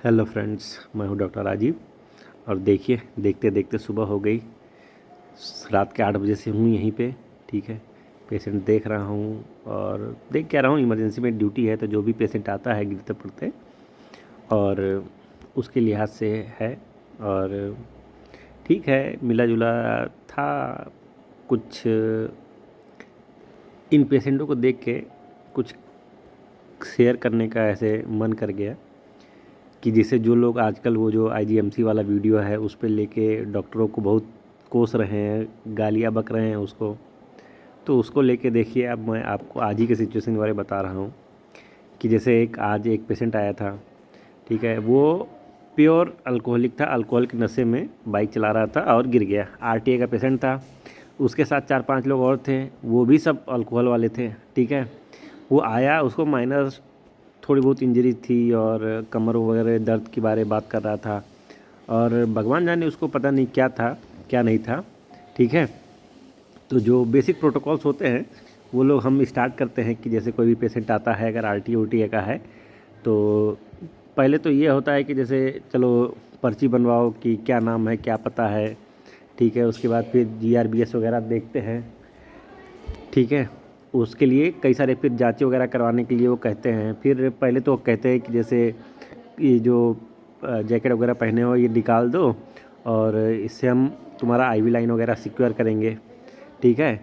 Hello friends, मैं हूं doctor Rajiv. और देखिए, देखते देखते सुबह हो गई। रात के 8 बजे से हूँ यहीं पे। ठीक है, पेशेंट देख रहा हूँ और देख क्या रहा हूँ, इमरजेंसी में ड्यूटी है तो जो भी पेशेंट आता है गिरते पड़ते और उसके लिहाज से है। और ठीक है, मिला जुला था कुछ। इन पेशेंटों को देख के कुछ शेयर करने का ऐसे मन कर गया कि जिसे जो लोग आजकल वो जो आईजीएमसी वाला वीडियो है उस पे लेके डॉक्टरों को बहुत कोस रहे हैं, गालियाँ बक रहे हैं उसको। तो उसको लेके देखिए, अब मैं आपको आज ही के सिचुएशन के बारे में बता रहा हूँ कि जैसे आज एक पेशेंट आया था। ठीक है, वो प्योर अल्कोहलिक था, अल्कोहल के नशे में बाइक चला रहा था और गिर गया। आरटीए का पेशेंट था, उसके साथ 4-5 लोग और थे, वो भी सब अल्कोहल वाले थे। ठीक है, वो आया, उसको माइनर थोड़ी बहुत इंजरी थी और कमर वगैरह दर्द के बारे में बात कर रहा था। और भगवान जाने उसको पता नहीं क्या था, क्या नहीं था। ठीक है, तो जो बेसिक प्रोटोकॉल्स होते हैं वो लोग हम स्टार्ट करते हैं कि जैसे कोई भी पेशेंट आता है अगर आरटी ओटी का है तो पहले तो ये होता है कि जैसे चलो पर्ची बनवाओ कि क्या नाम है, क्या पता है। ठीक है, उसके बाद फिर जीआरबीएस वगैरह देखते हैं। ठीक है, उसके लिए कई सारे फिर जाँचें वगैरह करवाने के लिए वो कहते हैं। फिर पहले तो कहते हैं कि जैसे ये जो जैकेट वगैरह पहने हो ये निकाल दो और इससे हम तुम्हारा आईवी लाइन वगैरह सिक्योर करेंगे। ठीक है,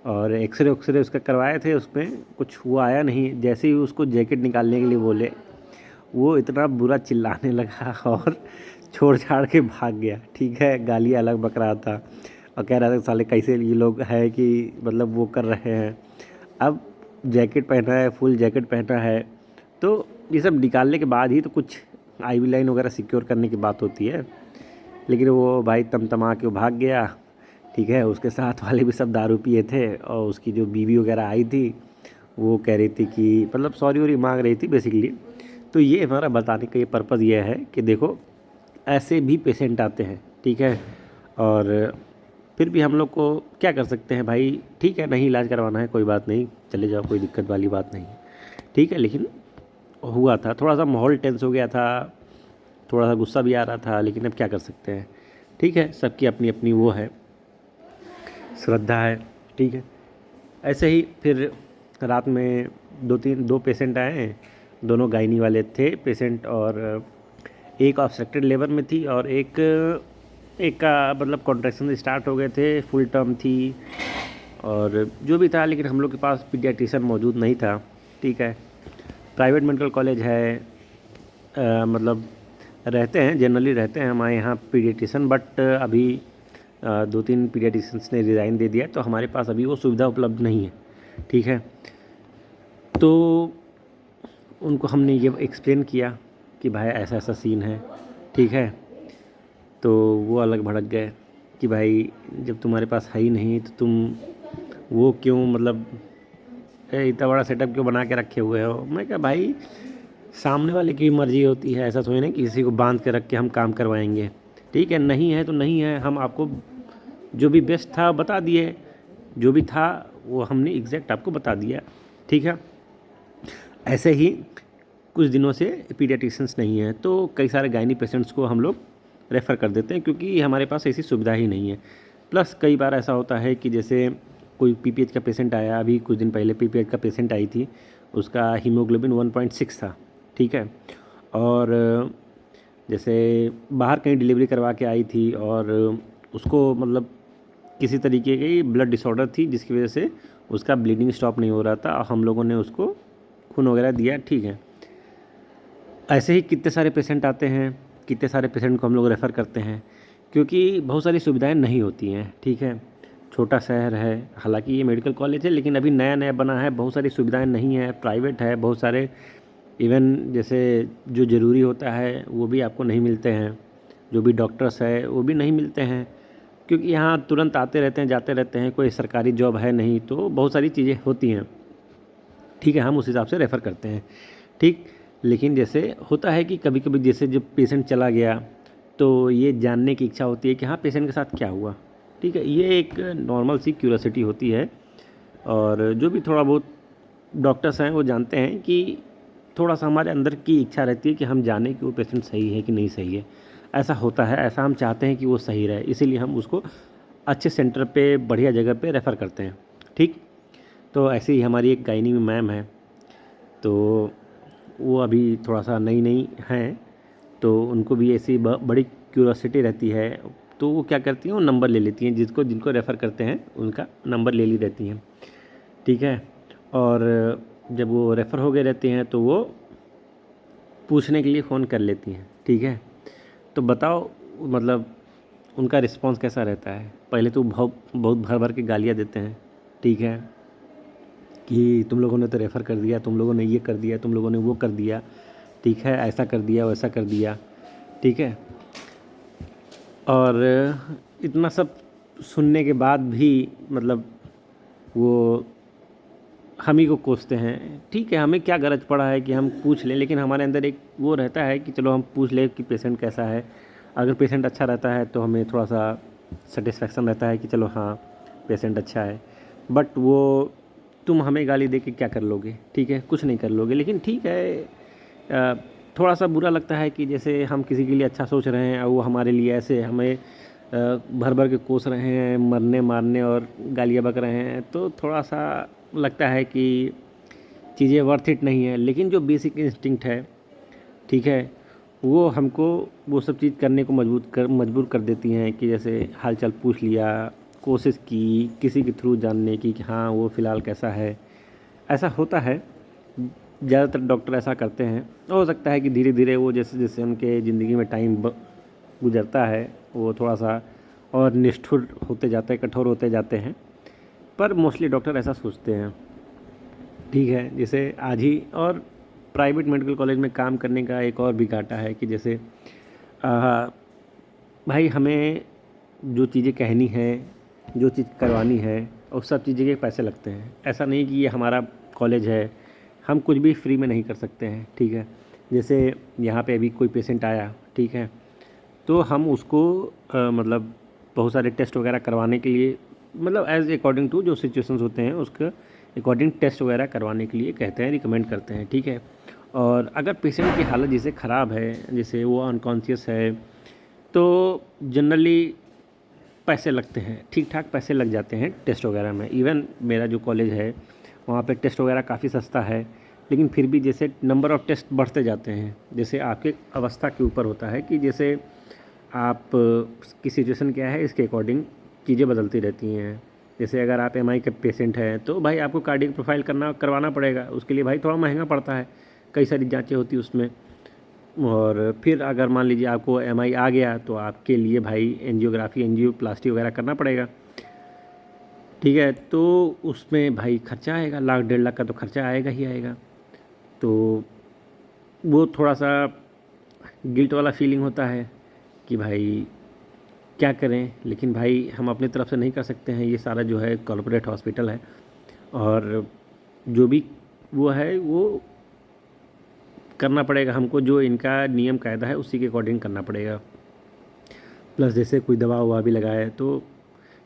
और एक्सरे उक्सरे उसका करवाए थे, उसमें कुछ हुआ आया नहीं। जैसे ही उसको जैकेट निकालने के लिए बोले, वो इतना बुरा चिल्लाने लगा और छोड़ छाड़ के भाग गया। ठीक है, गाली अलग बक रहा था और कह रहा था साले कैसे ये लोग है कि मतलब वो कर रहे हैं। अब जैकेट पहना है, फुल जैकेट पहना है, तो ये सब निकालने के बाद ही तो कुछ आईवी लाइन वगैरह सिक्योर करने की बात होती है। लेकिन वो भाई तमतमा के भाग गया। ठीक है, उसके साथ वाले भी सब दारू पिए थे और उसकी जो बीवी वगैरह आई थी वो कह रही थी कि मतलब सॉरी वॉरी मांग रही थी बेसिकली। तो ये हमारा बताने का ये पर्पज़ ये है कि देखो, ऐसे भी पेशेंट आते हैं। ठीक है, और फिर भी हम लोग को क्या कर सकते हैं भाई। ठीक है, नहीं इलाज करवाना है कोई बात नहीं, चले जाओ, कोई दिक्कत वाली बात नहीं है। ठीक है, लेकिन हुआ था थोड़ा सा माहौल टेंस हो गया था, थोड़ा सा गुस्सा भी आ रहा था, लेकिन अब क्या कर सकते हैं। ठीक है, सबकी अपनी अपनी वो है, श्रद्धा है। ठीक है, ऐसे ही फिर रात में दो पेशेंट आए। दोनों गायनी वाले थे पेशेंट, और एक ऑब्स्ट्रक्टेड लेबर में थी और एक एक का मतलब कॉन्ट्रैक्शन स्टार्ट हो गए थे, फुल टर्म थी और जो भी था। लेकिन हम लोग के पास पीडियाट्रिशियन मौजूद नहीं था। ठीक है, प्राइवेट मेडिकल कॉलेज है, मतलब रहते हैं, जनरली रहते हैं हमारे यहाँ पीडियाट्रिशियन, बट अभी 2-3 पीडियाट्रिशियंस ने रिज़ाइन दे दिया तो हमारे पास अभी वो सुविधा उपलब्ध नहीं है। ठीक है, तो उनको हमने ये एक्सप्लेन किया कि भाई ऐसा ऐसा सीन है। ठीक है, तो वो अलग भड़क गए कि भाई जब तुम्हारे पास है ही नहीं तो तुम वो क्यों मतलब इतना बड़ा सेटअप क्यों बना के रखे हुए हो। मैं कहा भाई, सामने वाले की मर्ज़ी होती है, ऐसा थोड़ी ना कि किसी को बांध के रख के हम काम करवाएंगे। ठीक है, नहीं है तो नहीं है, हम आपको जो भी बेस्ट था बता दिए, जो भी था वो हमने एग्जैक्ट आपको बता दिया। ठीक है, ऐसे ही कुछ दिनों से पीडियाट्रिशियंस नहीं है तो कई सारे गायनी पेशेंट्स को हम लोग रेफ़र कर देते हैं क्योंकि हमारे पास ऐसी सुविधा ही नहीं है। प्लस कई बार ऐसा होता है कि जैसे कोई पीपीएच का पेशेंट आया, अभी कुछ दिन पहले पीपीएच का पेशेंट आई थी, उसका हीमोग्लोबिन 1.6 था। ठीक है, और जैसे बाहर कहीं डिलीवरी करवा के आई थी और उसको मतलब किसी तरीके की ब्लड डिसऑर्डर थी जिसकी वजह से उसका ब्लीडिंग स्टॉप नहीं हो रहा था और हम लोगों ने उसको खून वगैरह दिया। ठीक है, ऐसे ही कितने सारे पेशेंट आते हैं, कितने सारे पेशेंट को हम लोग रेफ़र करते हैं क्योंकि बहुत सारी सुविधाएं नहीं होती हैं। ठीक है, छोटा शहर है, हालांकि ये मेडिकल कॉलेज है लेकिन अभी नया नया बना है, बहुत सारी सुविधाएं नहीं है, प्राइवेट है, बहुत सारे इवन जैसे जो ज़रूरी होता है वो भी आपको नहीं मिलते हैं, जो भी डॉक्टर्स है वो भी नहीं मिलते हैं क्योंकि यहाँ तुरंत आते रहते हैं जाते रहते हैं, कोई सरकारी जॉब है नहीं, तो बहुत सारी चीज़ें होती हैं। ठीक है, हम उस हिसाब से रेफ़र करते हैं। ठीक, लेकिन जैसे होता है कि कभी कभी जैसे जब पेशेंट चला गया तो ये जानने की इच्छा होती है कि हाँ पेशेंट के साथ क्या हुआ। ठीक है, ये एक नॉर्मल सी क्यूरियोसिटी होती है और जो भी थोड़ा बहुत डॉक्टर्स हैं वो जानते हैं कि थोड़ा सा हमारे अंदर की इच्छा रहती है कि हम जाने कि वो पेशेंट सही है कि नहीं सही है। ऐसा होता है, ऐसा हम चाहते हैं कि वो सही रहे, इसीलिए हम उसको अच्छे सेंटर पे, बढ़िया जगह पे रेफ़र करते हैं। ठीक। तो ऐसे ही हमारी एक गायनी में मैम है, तो वो अभी थोड़ा सा नई नई हैं, तो उनको भी ऐसी बड़ी क्यूरोसिटी रहती है। तो वो क्या करती हैं, वो नंबर ले लेती हैं, जिनको रेफ़र करते हैं उनका नंबर ले ली रहती हैं। ठीक है। और जब वो रेफ़र हो गए रहते हैं तो वो पूछने के लिए फ़ोन कर लेती हैं। ठीक है। तो बताओ, मतलब उनका रिस्पॉन्स कैसा रहता है? पहले तो बहुत बहुत भर भर के गालियाँ देते हैं। ठीक है, कि तुम लोगों ने तो रेफ़र कर दिया, तुम लोगों ने ये कर दिया, तुम लोगों ने वो कर दिया। ठीक है, ऐसा कर दिया, वैसा कर दिया। ठीक है। और इतना सब सुनने के बाद भी मतलब वो हम ही को कोसते हैं। ठीक है, हमें क्या गरज पड़ा है कि हम पूछ लें, लेकिन हमारे अंदर एक वो रहता है कि चलो हम पूछ लें कि पेशेंट कैसा है। अगर पेशेंट अच्छा रहता है तो हमें थोड़ा सा सेटिस्फेक्शन रहता है कि चलो हाँ, पेशेंट अच्छा है। बट वो तुम हमें गाली दे के क्या कर लोगे? ठीक है, कुछ नहीं कर लोगे। लेकिन ठीक है, थोड़ा सा बुरा लगता है कि जैसे हम किसी के लिए अच्छा सोच रहे हैं और वो हमारे लिए ऐसे हमें भर भर के कोस रहे हैं, मरने मारने और गालियाँ बक रहे हैं, तो थोड़ा सा लगता है कि चीज़ें वर्थ इट नहीं है। लेकिन जो बेसिक इंस्टिंक्ट है, ठीक है, वो हमको वो सब चीज़ करने को मजबूर कर देती हैं कि जैसे हाल चाल पूछ लिया, कोशिश की किसी के थ्रू जानने की कि हाँ वो फ़िलहाल कैसा है। ऐसा होता है, ज़्यादातर डॉक्टर ऐसा करते हैं। हो सकता है कि धीरे धीरे वो जैसे जैसे उनके ज़िंदगी में टाइम गुजरता है, वो थोड़ा सा और निष्ठुर होते जाते हैं, कठोर होते जाते हैं। पर मोस्टली डॉक्टर ऐसा सोचते हैं। ठीक है, जैसे आज ही और प्राइवेट मेडिकल कॉलेज में काम करने का एक और भी घाटा है कि जैसे भाई हमें जो चीज़ें कहनी है, जो चीज़ करवानी है, उस सब चीज़ें के पैसे लगते हैं। ऐसा नहीं कि ये हमारा कॉलेज है, हम कुछ भी फ्री में नहीं कर सकते हैं। ठीक है। जैसे यहाँ पे अभी कोई पेशेंट आया, ठीक है, तो हम उसको मतलब बहुत सारे टेस्ट वगैरह करवाने के लिए, मतलब एज़ अकॉर्डिंग टू जो सिचुएशंस होते हैं उसके अकॉर्डिंग टेस्ट वगैरह करवाने के लिए कहते हैं, रिकमेंड करते हैं। ठीक है। और अगर पेशेंट की हालत जैसे ख़राब है, जैसे वो अनकॉन्शियस है, तो जनरली पैसे लगते हैं, ठीक ठाक पैसे लग जाते हैं टेस्ट वगैरह में। इवन मेरा जो कॉलेज है वहाँ पे टेस्ट वगैरह काफ़ी सस्ता है, लेकिन फिर भी जैसे नंबर ऑफ़ टेस्ट बढ़ते जाते हैं, जैसे आपके अवस्था के ऊपर होता है कि जैसे आप की सिचुएशन क्या है, इसके अकॉर्डिंग चीज़ें बदलती रहती हैं। जैसे अगर आप एमआई के पेशेंट हैं तो भाई आपको कार्डियक प्रोफाइल करवाना पड़ेगा, उसके लिए भाई थोड़ा महंगा पड़ता है, कई सारी जाँचें होती हैं उसमें। और फिर अगर मान लीजिए आपको एमआई आ गया तो आपके लिए भाई एंजियोग्राफी, एंजियोप्लास्टी वगैरह करना पड़ेगा। ठीक है, तो उसमें भाई खर्चा आएगा, लाख 1.5 लाख का तो खर्चा आएगा ही आएगा। तो वो थोड़ा सा गिल्ट वाला फीलिंग होता है कि भाई क्या करें, लेकिन भाई हम अपनी तरफ से नहीं कर सकते हैं। ये सारा जो है कॉर्पोरेट हॉस्पिटल है, और जो भी वो है वो करना पड़ेगा हमको, जो इनका नियम कायदा है उसी के अकॉर्डिंग करना पड़ेगा। प्लस जैसे कोई दवा ववा भी लगाए तो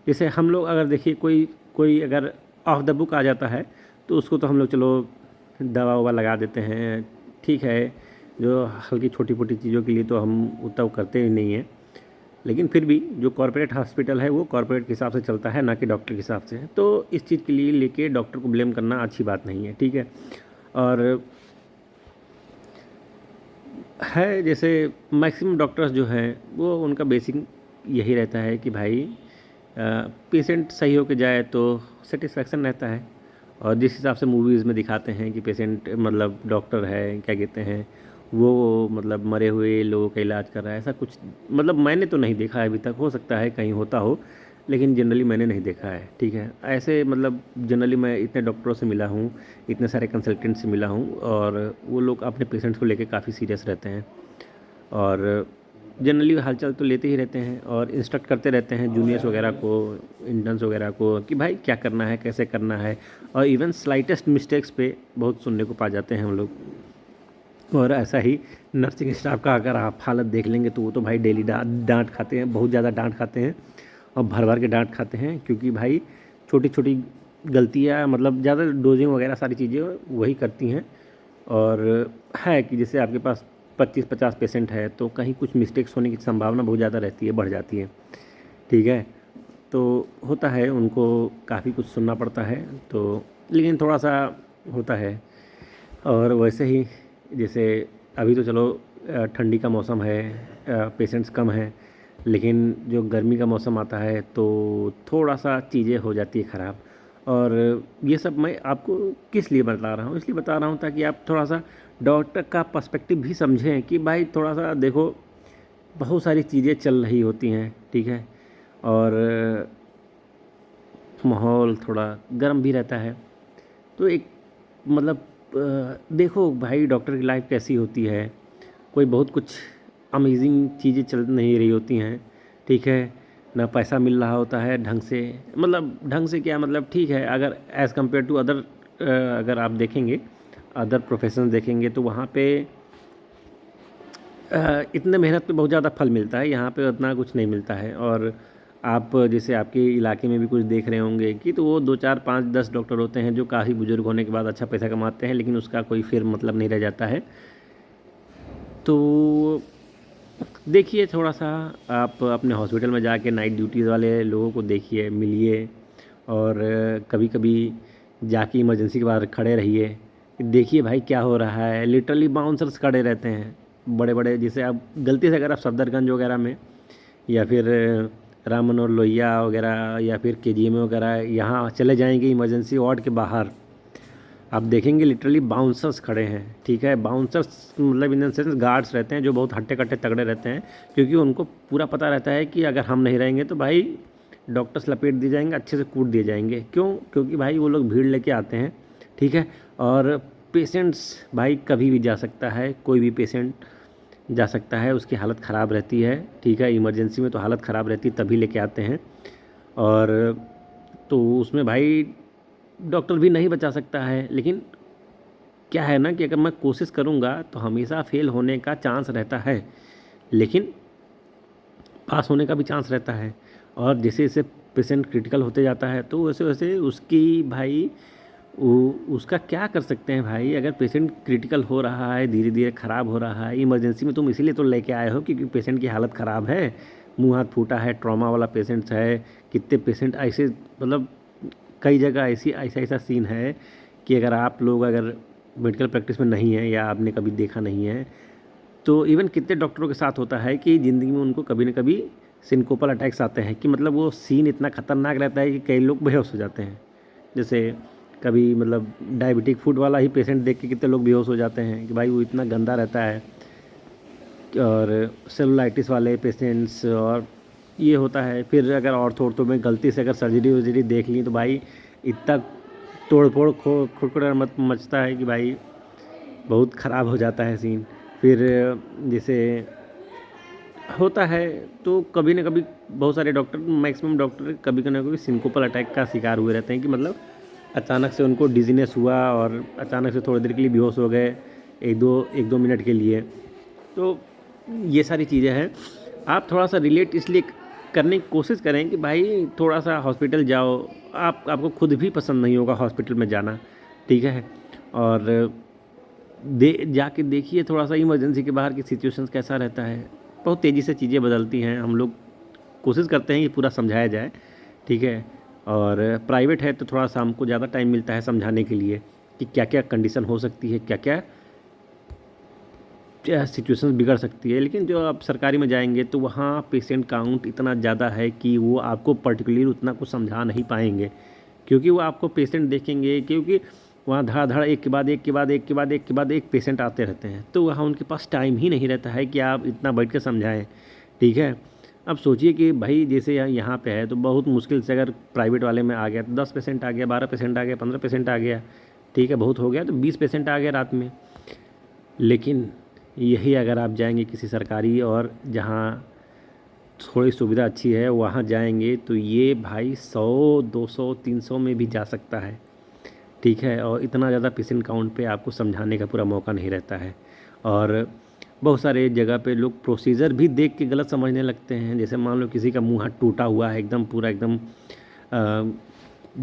जैसे हम लोग अगर देखिए कोई कोई अगर ऑफ द बुक आ जाता है तो उसको तो हम लोग चलो दवा ववा लगा देते हैं। ठीक है, जो हल्की छोटी मोटी चीज़ों के लिए तो हम उतना वो करते ही नहीं हैं। लेकिन फिर भी जो कॉर्पोरेट हॉस्पिटल है वो कॉर्पोरेट के हिसाब से चलता है, ना कि डॉक्टर के हिसाब से। तो इस चीज़ के लिए लेके डॉक्टर को ब्लेम करना अच्छी बात नहीं है। ठीक है। और है जैसे मैक्सिमम डॉक्टर्स जो हैं वो उनका बेसिक यही रहता है कि भाई पेशेंट सही होके जाए तो सेटिस्फेक्शन रहता है। और जिस हिसाब से मूवीज़ में दिखाते हैं कि पेशेंट मतलब डॉक्टर है, क्या कहते हैं, वो मतलब मरे हुए लोगों का इलाज कर रहा है, ऐसा कुछ मतलब मैंने तो नहीं देखा है अभी तक। हो सकता है कहीं होता हो, लेकिन जनरली मैंने नहीं देखा है। ठीक है, ऐसे मतलब जनरली मैं इतने डॉक्टरों से मिला हूँ, इतने सारे कंसल्टेंट से मिला हूँ, और वो लोग अपने पेशेंट्स को लेके काफ़ी सीरियस रहते हैं, और जनरली हालचाल तो लेते ही रहते हैं और इंस्ट्रक्ट करते रहते हैं जूनियर्स वगैरह को, इंटर्न्स वगैरह को कि भाई क्या करना है, कैसे करना है। और इवन स्लाइटेस्ट मिस्टेक्स पे बहुत सुनने को पा जाते हैं हम लोग। और ऐसा ही नर्सिंग स्टाफ का अगर आप हालत देख लेंगे तो वो तो भाई डेली डांट खाते हैं, बहुत ज़्यादा डांट खाते हैं, और भर भर के डांट खाते हैं, क्योंकि भाई छोटी छोटी गलतियाँ मतलब ज़्यादा डोजिंग वगैरह सारी चीज़ें वही करती हैं। और है कि जैसे आपके पास 25-50 पेशेंट है तो कहीं कुछ मिस्टेक्स होने की संभावना बहुत ज़्यादा रहती है, बढ़ जाती है, ठीक है। तो होता है, उनको काफ़ी कुछ सुनना पड़ता है, तो लेकिन थोड़ा-सा होता है। और वैसे ही जैसे अभी तो चलो ठंडी का मौसम है, पेशेंट्स कम हैं, लेकिन जो गर्मी का मौसम आता है तो थोड़ा-सा चीज़ें हो जाती है ख़राब। और ये सब मैं आपको किस लिए बता रहा हूँ? इसलिए बता रहा हूँ ताकि आप थोड़ा-सा डॉक्टर का पर्सपेक्टिव भी समझें कि भाई थोड़ा-सा देखो, बहुत सारी चीज़ें चल रही होती हैं, ठीक है? और माहौल थोड़ा गर्म भी रहता है, तो एक मतलब देखो भाई डॉक्टर की लाइफ कैसी होती है, कोई बहुत कुछ अमेजिंग चीज़ें चल नहीं रही होती हैं, ठीक है। ना पैसा मिल रहा होता है ढंग से, मतलब ढंग से क्या मतलब, ठीक है, अगर एज़ कम्पेयर टू अदर, अगर आप देखेंगे अदर प्रोफेशन देखेंगे तो वहाँ पे इतने मेहनत पे बहुत ज़्यादा फल मिलता है, यहाँ पे उतना कुछ नहीं मिलता है। और आप जैसे आपके इलाके में भी कुछ देख रहे होंगे कि तो वो 2 4 5 10 डॉक्टर होते हैं जो काफ़ी बुजुर्ग होने के बाद अच्छा पैसा कमाते हैं, लेकिन उसका कोई फिर मतलब नहीं रह जाता है। तो देखिए थोड़ा-सा आप अपने हॉस्पिटल में जाके नाइट ड्यूटीज़ वाले लोगों को देखिए, मिलिए, और कभी-कभी जाके इमरजेंसी के बाहर खड़े रहिए। देखिए भाई क्या हो रहा है, लिटरली बाउंसर्स खड़े रहते हैं, बड़े-बड़े, जैसे आप गलती से अगर आप सफदरगंज वगैरह में या फिर राम मनोहर लोहिया वगैरह या फिर केजीएम वगैरह यहाँ चले जाएँगे इमरजेंसी वार्ड के बाहर, आप देखेंगे लिटरली बाउंसर्स खड़े हैं, ठीक है। बाउंसर्स मतलब इन द सेंस गार्ड्स रहते हैं जो बहुत हट्टे-कट्टे तगड़े रहते हैं, क्योंकि उनको पूरा पता रहता है कि अगर हम नहीं रहेंगे तो भाई डॉक्टर्स लपेट दिए जाएंगे, अच्छे से कूट दिए जाएंगे। क्यों? क्योंकि भाई वो लोग भीड़ लेके आते हैं, ठीक है। और पेशेंट्स भाई कभी भी जा सकता है, कोई भी पेशेंट जा सकता है, उसकी हालत ख़राब रहती है, ठीक है। इमरजेंसी में तो हालत ख़राब रहती है तभी लेके आते हैं, और तो उसमें भाई डॉक्टर भी नहीं बचा सकता है। लेकिन क्या है ना कि अगर मैं कोशिश करूँगा तो हमेशा फेल होने का चांस रहता है, लेकिन पास होने का भी चांस रहता है। और जैसे-जैसे पेशेंट क्रिटिकल होते जाता है तो वैसे-वैसे उसकी भाई उसका क्या कर सकते हैं भाई, अगर पेशेंट क्रिटिकल हो रहा है, धीरे-धीरे ख़राब हो रहा है, इमरजेंसी में तुम इसीलिए तो लेके आए हो क्योंकि पेशेंट की हालत ख़राब है, मुँह हाथ फूटा है, ट्रॉमा वाला पेशेंट्स है, कितने पेशेंट ऐसे, मतलब कई जगह ऐसा सीन है कि अगर आप लोग अगर मेडिकल प्रैक्टिस में नहीं हैं या आपने कभी देखा नहीं है, तो इवन कितने डॉक्टरों के साथ होता है कि ज़िंदगी में उनको कभी न कभी सिनकोपल अटैक्स आते हैं, कि मतलब वो सीन इतना खतरनाक रहता है कि कई लोग बेहोश हो जाते हैं। जैसे कभी मतलब डायबिटिक फूड वाला ही पेशेंट देख के कितने लोग बेहोश हो जाते हैं कि भाई वो इतना गंदा रहता है। और सेलुलाइटिस वाले पेशेंट्स, और ये होता है। फिर अगर ऑर्थो में गलती से अगर सर्जरी वर्जरी देख ली तो भाई इतना तोड़ फोड़ खुरखुरा मत मचता है कि भाई बहुत ख़राब हो जाता है सीन। फिर जैसे होता है तो कभी ना कभी बहुत सारे डॉक्टर, मैक्सिमम डॉक्टर कभी ना कभी सिंकोपल अटैक का शिकार हुए रहते हैं, कि मतलब अचानक से उनको डिजीनेस हुआ और अचानक से थोड़ी देर के लिए बेहोश हो गए, एक दो मिनट के लिए। तो ये सारी चीज़ें हैं। आप थोड़ा-सा रिलेट इसलिए करने की कोशिश करें कि भाई थोड़ा-सा हॉस्पिटल जाओ, आपको खुद भी पसंद नहीं होगा हॉस्पिटल में जाना, ठीक है? और जाके देखिए थोड़ा-सा इमरजेंसी के बाहर की सिचुएशंस कैसा रहता है। बहुत तेज़ी से चीज़ें बदलती हैं, हम लोग कोशिश करते हैं कि पूरा समझाया जाए, ठीक है? और प्राइवेट है तो थोड़ा-सा हमको ज़्यादा टाइम मिलता है समझाने के लिए कि क्या-क्या कंडीशन हो सकती है, क्या-क्या क्या सिचुएशंस बिगड़ सकती है। लेकिन जो आप सरकारी में जाएँगे तो वहाँ पेशेंट काउंट इतना ज़्यादा है कि वो आपको पर्टिकुलरली उतना कुछ समझा नहीं पाएँगे, क्योंकि वो आपको पेशेंट देखेंगे, क्योंकि वहाँ धड़ाधड़ एक के बाद एक के बाद एक के बाद एक के बाद एक पेशेंट आते रहते हैं, तो वहाँ उनके पास टाइम ही नहीं रहता है कि आप इतना बैठ के समझाएँ, ठीक है। अब सोचिए कि भाई जैसे यहाँ पे है तो बहुत मुश्किल से अगर प्राइवेट वाले में आ गया तो 10 पेशेंट आ गया, 12 पेशेंट आ गया, 15 पेशेंट आ गया, ठीक है, बहुत हो गया तो 20 पेशेंट आ गए रात में। लेकिन यही अगर आप जाएंगे किसी सरकारी और जहाँ थोड़ी सुविधा अच्छी है वहाँ जाएंगे तो ये भाई 100 200 300 में भी जा सकता है, ठीक है। और इतना ज़्यादा पेशेंट काउंट पे आपको समझाने का पूरा मौका नहीं रहता है। और बहुत सारे जगह पे लोग प्रोसीजर भी देख के गलत समझने लगते हैं। जैसे मान लो किसी का मुंह हाथ टूटा हुआ है, एकदम पूरा एकदम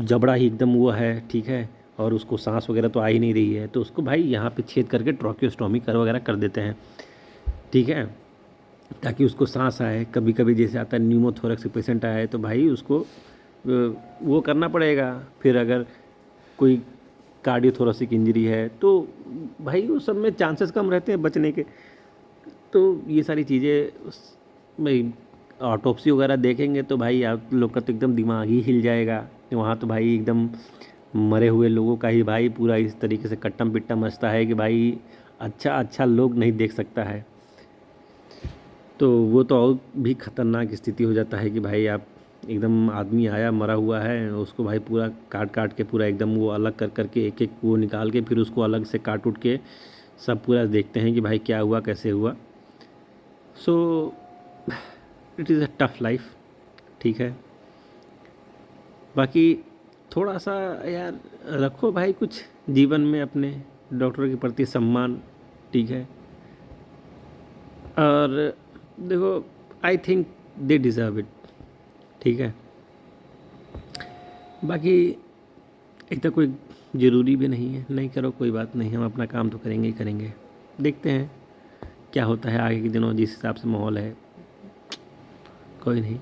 जबड़ा ही एकदम हुआ है, ठीक है, और उसको सांस वगैरह तो आ ही नहीं रही है, तो उसको भाई यहाँ पे छेद करके ट्रॉकियोस्टोमी कर वगैरह कर देते हैं, ठीक है, ताकि उसको सांस आए। कभी कभी जैसे आता है न्यूमोथोरेक्स पेशेंट आए तो भाई उसको वो करना पड़ेगा। फिर अगर कोई कार्डियोथोरेसिक इंजरी है तो भाई उस सब में चांसेस कम रहते हैं बचने के। तो ये सारी चीज़ें भाई ऑटोप्सी वगैरह देखेंगे तो भाई आप लोग का तो एकदम दिमाग ही हिल जाएगा। वहाँ तो भाई एकदम मरे हुए लोगों का ही भाई पूरा इस तरीके से कट्टम पिट्टम मचता है कि भाई अच्छा अच्छा लोग नहीं देख सकता है। तो वो तो और भी ख़तरनाक स्थिति हो जाता है कि भाई आप एकदम आदमी आया मरा हुआ है, उसको भाई पूरा काट काट के पूरा एकदम वो अलग कर करके एक एक वो निकाल के फिर उसको अलग से काट उट के सब पूरा देखते हैं कि भाई क्या हुआ कैसे हुआ। So it is a tough life, ठीक है। बाकी थोड़ा सा यार रखो भाई कुछ जीवन में अपने डॉक्टरों के प्रति सम्मान, ठीक है। और देखो I think they deserve it, ठीक है। बाकी इतना कोई ज़रूरी भी नहीं है, नहीं करो कोई बात नहीं, हम अपना काम तो करेंगे ही करेंगे। देखते हैं क्या होता है आगे के दिनों, जिस हिसाब से माहौल है, कोई नहीं।